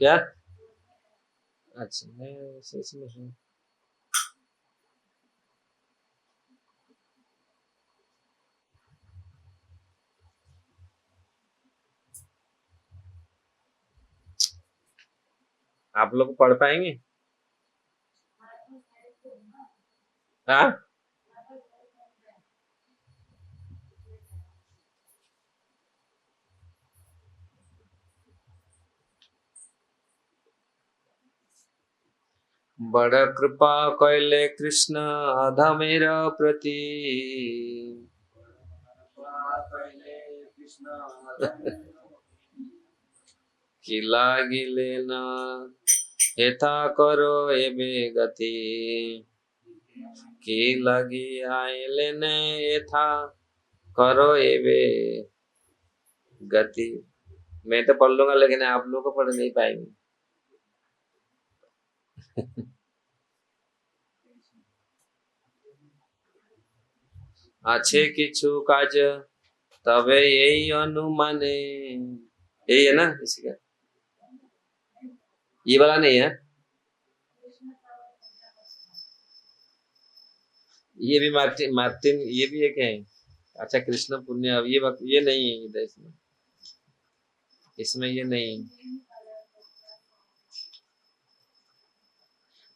S1: क्या? अच्छा मैं इसमें हूँ। आप लोग पढ़ पाएंगे? हाँ बड़ कृपा कैले कृष्ण अधमेर प्रति। कि लागिले ना यथा करो एबे गति की लगी आइले ने यथा करो एबे गति। मैं तो पढ़ लूंगा लेकिन आप लोग को पढ़ नहीं पाएंगे। अच्छे किछु काज तबे यही अनुमाने, यही है ना इसी का, ये वाला नहीं है, ये भी मार्टिन मार्टिन ये भी एक है। अच्छा कृष्ण पुण्य, ये नहीं है इधर, इसमें इसमें ये नहीं।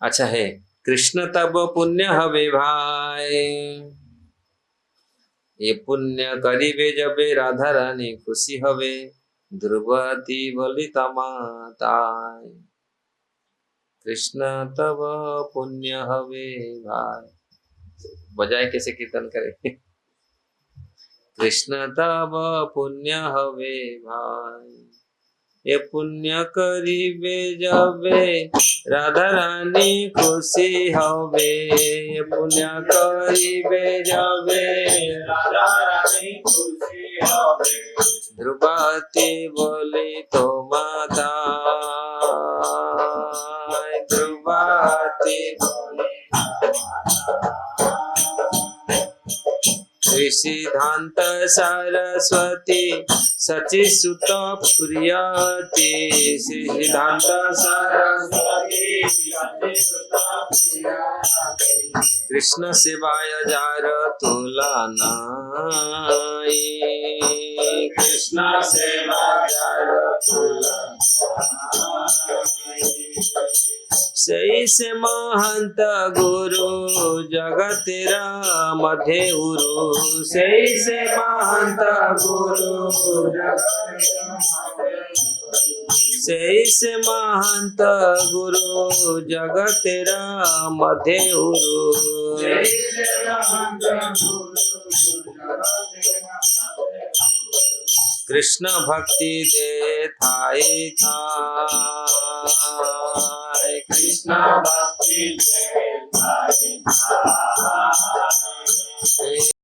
S1: अच्छा है, कृष्ण तब पुण्य हवे भाई, ये पुण्य करीबे जबे राधा रानी खुशी हवे, ध्रुवती बोली तमाताय। कृष्ण तब पुण्य हवे भाई, बजाय कैसे कीर्तन करे। कृष्ण तब पुण्य हवे भाई, ये पुण्य करीबे जबे राधा रानी खुशी हवे, ये पुण्य करीबे जबे राधा रानी खुशी हवे, ध्रुवती बोली तो माता, ध्रुवती बोली सिद्धांत सरस्वती सची सुत प्रियति, सिद्धांत सरस्वती कृष्ण शिवाय जार तुलना, कृष्ण शिवाय जार तुलना, सही से महंत गुरु जगतेरा मध्य उरु, सही से महंत गुरु सही से महंत गुरु जगतेरा मध्य उरु, कृष्ण भक्ति दे थाई थाई, कृष्ण भक्ति दे थाई थाई।